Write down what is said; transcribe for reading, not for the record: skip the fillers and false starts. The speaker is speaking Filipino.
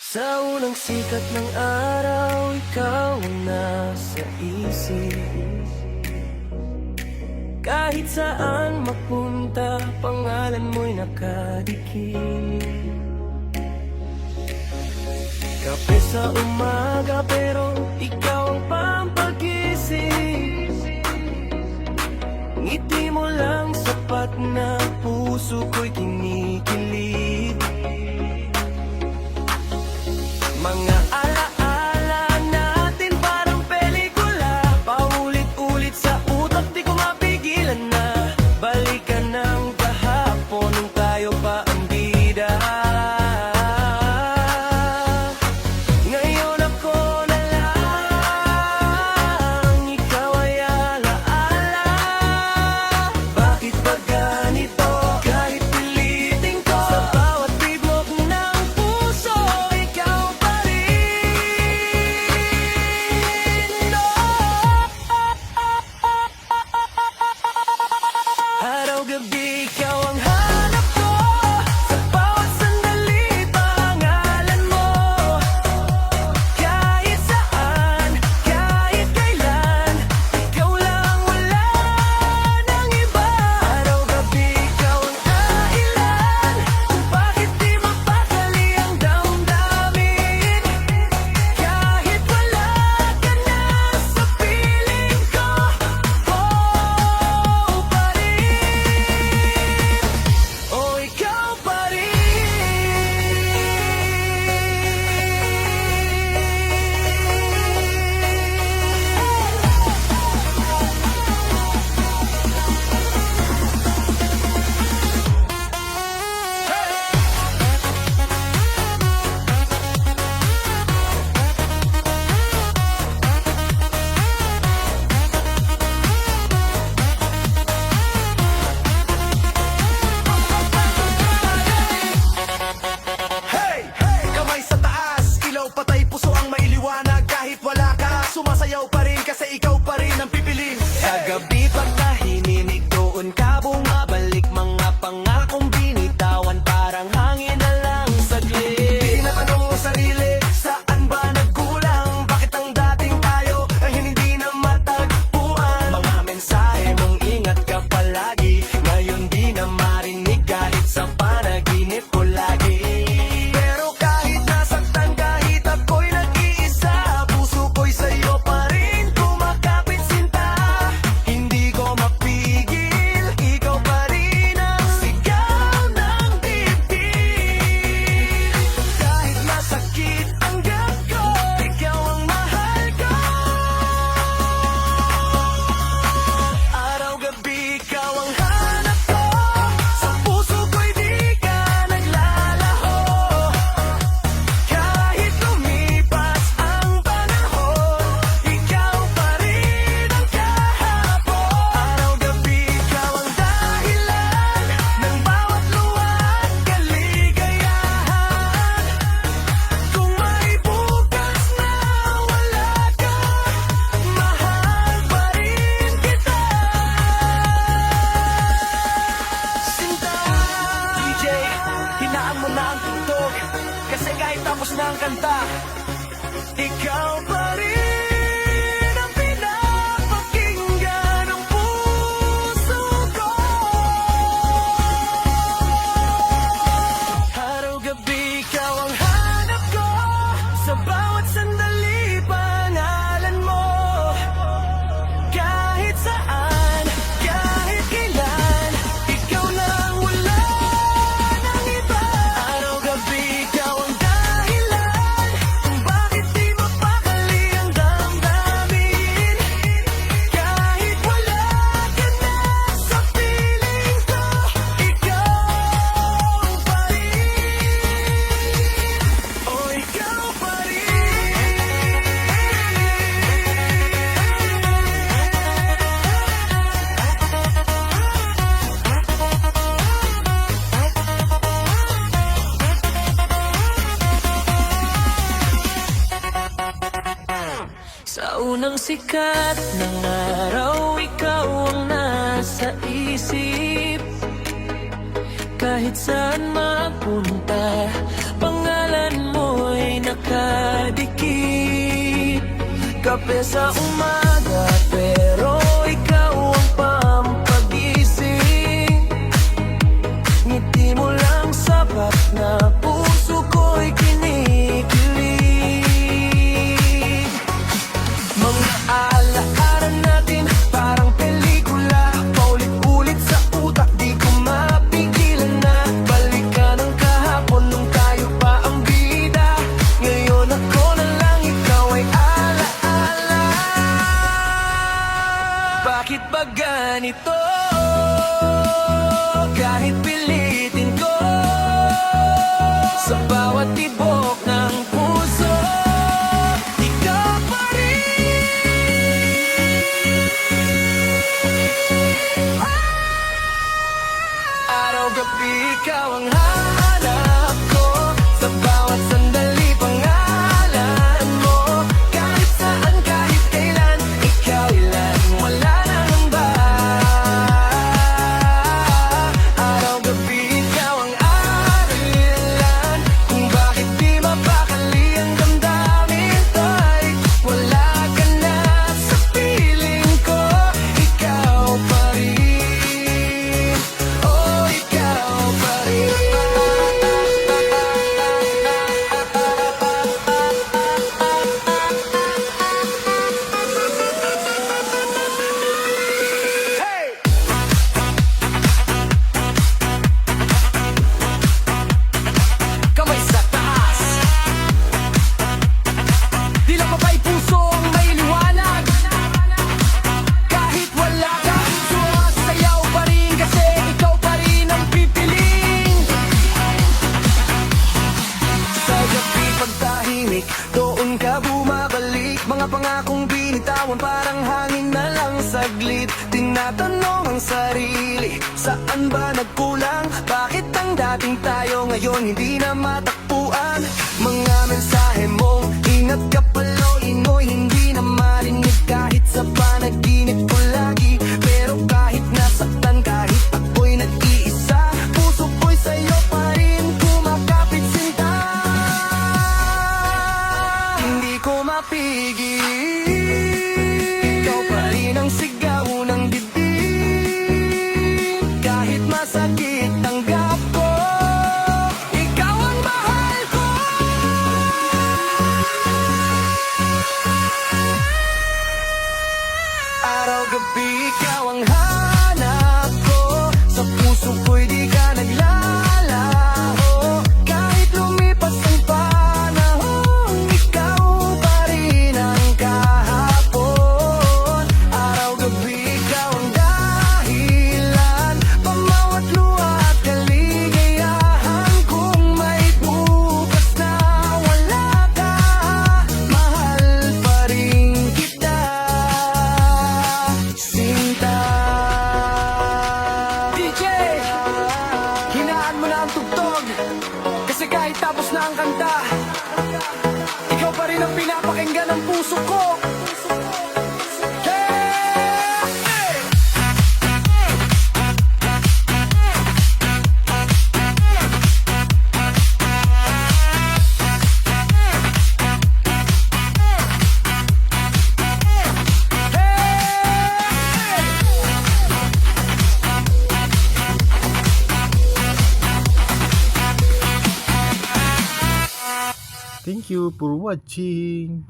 Sa unang sikat ng araw, ikaw ang nasa isip. Kahit saan mapunta, pangalan mo'y nakadikit. Kape sa umaga pero ikaw ang pampagising. Ngiti mo lang sapat na puso ko'y kinikilig. Mga alaala natin parang pelikula, paulit-ulit sa utak, di ko mapigilan na balikan ng kahapon nung tayo pa ang bida. Ngayon ako na lang, ikaw ay alaala. Bakit ba ganito? Kahit pilitin ko, sa bawat tibok ng puso, ikaw pa rin. Araw-gabi ikaw ang hanap ko, sa bawat sandali pangalan mo. Kahit saan, kahit kailan, ikaw lang, wala nang iba. Araw-gabi ikaw ang dahilan kung bakit di mapakali ang damdamin. Kahit wala ka na sa piling ko, pa rin. Oh, ikaw pa rin. Hey! Kamay sa taas, ilaw patay, puso ang mailiwanag. Kahit wala ka, sumasayaw pa rin kasi ikaw pa rin ang pipiliin. Sa gabi pag tahimik, doon ka bumabalik. Mga pangakong binitawan, parang hangin na lang saglit. Tinatanong mo sarili, saan ba nagkulang? Bakit ang dating tayo ay hindi na matagpuan? Mga mensahe mong ingat ka palagi, ngayon di na marinig kahit sa panaginip ko lagi. Pero kahit nasaktan, kahit ako'y nag-iisa, puso ko'y sa'yo pa rin kumakapit sinta. Hindi ko mapigil, ikaw pa rin ang sigaw ng dibdib. Kahit masakit ang ko, ikaw ang mahal ko. Araw-gabi ikaw ang hanap ko, sa puso ko'y di ka naglalaho. Kahit lumipas ang panahon, ikaw pa rin ang kahapon. Araw-gabi ikaw ang dahilan ng bawat luha at kaligayahan. Kung may bukas na wala ka, mahal pa rin kita. Sinta. DJ, hinaan mo na ang tugtog, kasi kahit tapos na ang kanta, ikaw pa rin ang pinapakinggan ng puso ko. Araw-gabi ikaw ang hanap ko, sa bawat sandali pangalan mo. Kahit saan, kahit kailan, ikaw lang, wala nang iba. Araw-gabi ikaw ang dahilan kung bakit di mapakali ang damdamin. Kahit wala ka na sa piling ko, ikaw pa rin. Oh, ikaw pa Sa unang sikat ng araw, ikaw ang nasa isip. Kahit saan mapunta, pangalan mo'y kape sa umaga, pero ikaw ang pampagising. Ngiti mo lang sapat na puso ko'y kinikilig. Mga alaala natin parang pelikula, paulit-ulit sa utak, di ko mapigilan na. Balikan ang kahapon nung tayo pa ang bida. Ngayon ako na lang, ikaw ay alaala. Bakit ba ganito? Kahit pilitin ko, sa bawat tibok ng puso, ikaw pa rin. Araw-gabi ikaw ang hanap ko, sa bawat sandali pangalan mo. Kahit saan, kahit kailan, ikaw ilan, wala nang ba. Araw-gabi ikaw ang arilan, kung bakit di mapakali ang damdamin ko'y wala ka na sa piling ko. Ikaw pa rin, oh ikaw pa rin. Hey! Kamay sa taas, tila pa ba'y puso ang may liwanag? Kahit wala ka, sumasayaw pa rin kasi ikaw pa rin ang pipiling. Sa gabi pagtahimik, doon ka bumabalik. Mga pangakong binitawan parang hangin na lang saglit. Tinatanong ang sarili, saan ba nagkulang? Bakit ang dating tayo ngayon hindi na matakpuan? Mga mensahe mong ingat ka paloy mo'y hindi na marinig kahit sa panaginip ko lagi. Pero kahit nasaktan, kahit ako'y nag-iisa, puso ko'y sa'yo pa rin kumakapit sinta. Hindi ko mapigil, ikaw pa rin ang sigaw ng dibdib. Kahit masakit tanggap ko, ikaw ang mahal ko. Araw-gabi ikaw ang hanap ko, sa puso ko'y di ka naglalaho. Kahit lumipas ang panahon, ikaw pa rin ang kahapon. Araw-gabi ikaw ang dahilan, pamawat luha at kaligayahan. Kung may bukas na wala ka, mahal pa rin kita, sinta. DJ, hinaan mo na ang tugtog, kasi kahit tapos na ang kanta, ikaw pa rin ang pinapakinggan ng puso ko. Hey! Thank you for watching.